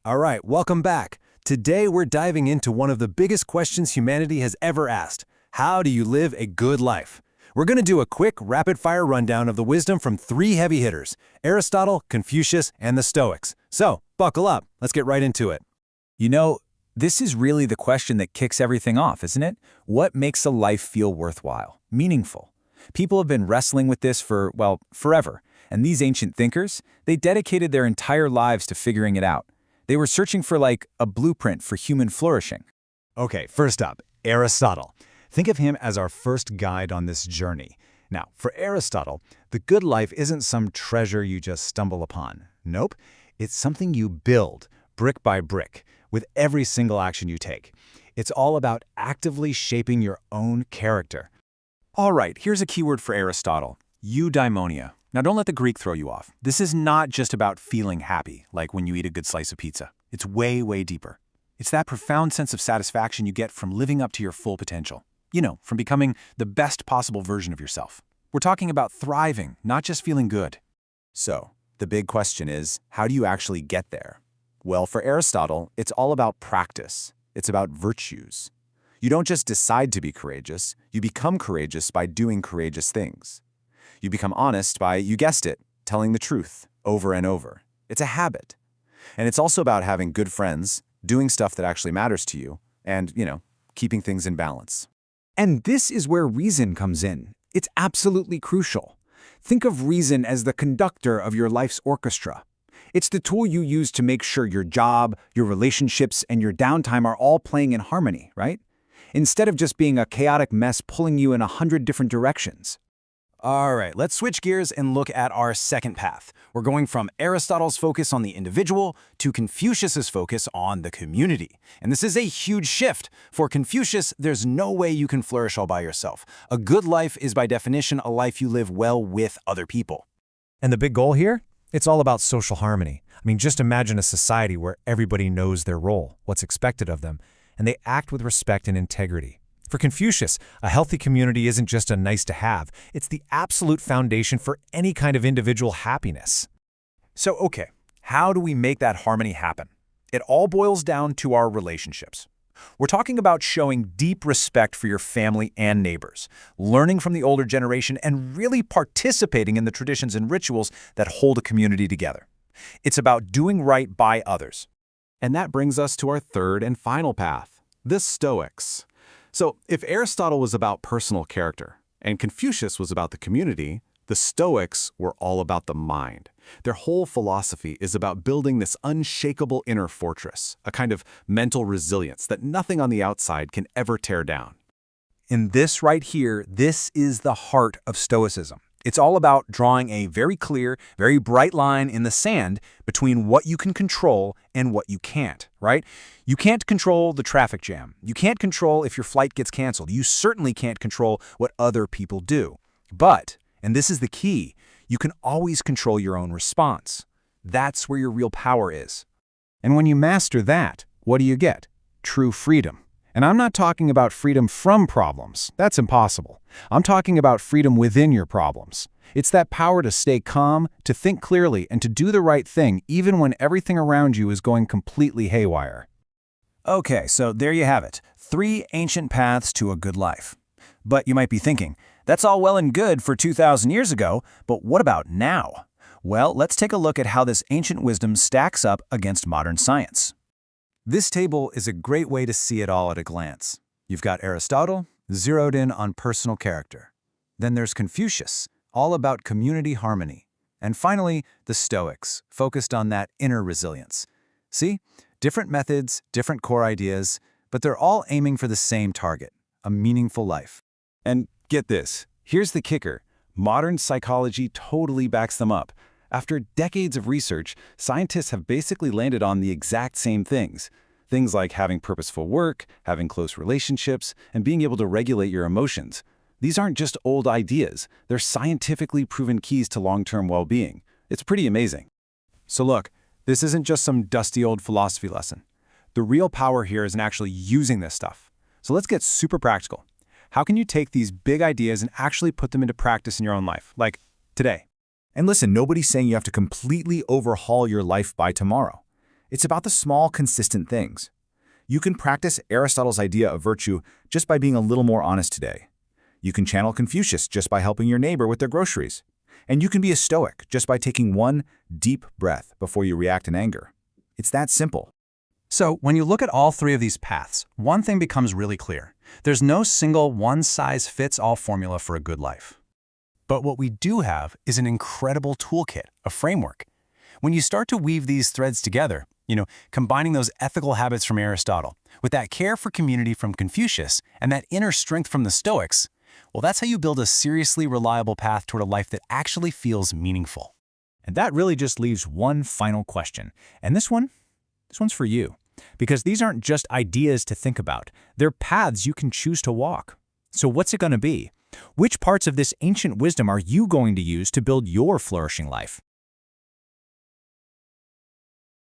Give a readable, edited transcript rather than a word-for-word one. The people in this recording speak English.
All right, welcome back. Today we're diving into one of the biggest questions humanity has ever asked. How do you live a good life? We're going to do a quick, rapid-fire rundown of the wisdom from three heavy hitters, Aristotle, Confucius, and the Stoics. So, buckle up. Let's get right into it. You know, this is really the question that kicks everything off, isn't it? What makes a life feel worthwhile, meaningful? People have been wrestling with this for, well, forever. And these ancient thinkers, they dedicated their entire lives to figuring it out. They were searching for, like, a blueprint for human flourishing. Okay, first up, Aristotle. Think of him as our first guide on this journey. Now, for Aristotle, the good life isn't some treasure you just stumble upon. Nope, it's something you build, brick by brick, with every single action you take. It's all about actively shaping your own character. All right, here's a keyword for Aristotle, eudaimonia. Now don't let the Greek throw you off. This is not just about feeling happy, like when you eat a good slice of pizza. It's way, way deeper. It's that profound sense of satisfaction you get from living up to your full potential. You know, from becoming the best possible version of yourself. We're talking about thriving, not just feeling good. So, the big question is, how do you actually get there? Well, for Aristotle, it's all about practice. It's about virtues. You don't just decide to be courageous, you become courageous by doing courageous things. You become honest by, you guessed it, telling the truth over and over. It's a habit. And it's also about having good friends, doing stuff that actually matters to you, and, keeping things in balance. And this is where reason comes in. It's absolutely crucial. Think of reason as the conductor of your life's orchestra. It's the tool you use to make sure your job, your relationships, and your downtime are all playing in harmony, right? Instead of just being a chaotic mess pulling you in 100 different directions. All right, let's switch gears and look at our second path. We're going from Aristotle's focus on the individual to Confucius's focus on the community. And this is a huge shift. For Confucius, there's no way you can flourish all by yourself. A good life is by definition a life you live well with other people. And the big goal here? It's all about social harmony. Just imagine a society where everybody knows their role, what's expected of them, and they act with respect and integrity. For Confucius, a healthy community isn't just a nice-to-have, it's the absolute foundation for any kind of individual happiness. So, okay, how do we make that harmony happen? It all boils down to our relationships. We're talking about showing deep respect for your family and neighbors, learning from the older generation, and really participating in the traditions and rituals that hold a community together. It's about doing right by others. And that brings us to our third and final path, the Stoics. So, if Aristotle was about personal character and Confucius was about the community, the Stoics were all about the mind. Their whole philosophy is about building this unshakable inner fortress, a kind of mental resilience that nothing on the outside can ever tear down. And this right here, this is the heart of Stoicism. It's all about drawing a very clear, very bright line in the sand between what you can control and what you can't, right? You can't control the traffic jam. You can't control if your flight gets canceled. You certainly can't control what other people do. But, and this is the key, you can always control your own response. That's where your real power is. And when you master that, what do you get? True freedom. And I'm not talking about freedom from problems. That's impossible. I'm talking about freedom within your problems. It's that power to stay calm, to think clearly, and to do the right thing even when everything around you is going completely haywire. Okay, so there you have it. 3 ancient paths to a good life. But you might be thinking, that's all well and good for 2,000 years ago, but what about now? Well, let's take a look at how this ancient wisdom stacks up against modern science. This table is a great way to see it all at a glance. You've got Aristotle, zeroed in on personal character. Then there's Confucius, all about community harmony. And finally, the Stoics, focused on that inner resilience. See? Different methods, different core ideas, but they're all aiming for the same target, a meaningful life. And get this, here's the kicker. Modern psychology totally backs them up. After decades of research, scientists have basically landed on the exact same things. Things like having purposeful work, having close relationships, and being able to regulate your emotions. These aren't just old ideas. They're scientifically proven keys to long-term well-being. It's pretty amazing. So look, this isn't just some dusty old philosophy lesson. The real power here is in actually using this stuff. So let's get super practical. How can you take these big ideas and actually put them into practice in your own life, like today? And listen, nobody's saying you have to completely overhaul your life by tomorrow. It's about the small, consistent things. You can practice Aristotle's idea of virtue just by being a little more honest today. You can channel Confucius just by helping your neighbor with their groceries. And you can be a Stoic just by taking one deep breath before you react in anger. It's that simple. So, when you look at all three of these paths, one thing becomes really clear. There's no single one-size-fits-all formula for a good life. But what we do have is an incredible toolkit, a framework. When you start to weave these threads together, combining those ethical habits from Aristotle with that care for community from Confucius and that inner strength from the Stoics, well, that's how you build a seriously reliable path toward a life that actually feels meaningful. And that really just leaves one final question. And this one's for you. Because these aren't just ideas to think about. They're paths you can choose to walk. So what's it going to be? Which parts of this ancient wisdom are you going to use to build your flourishing life?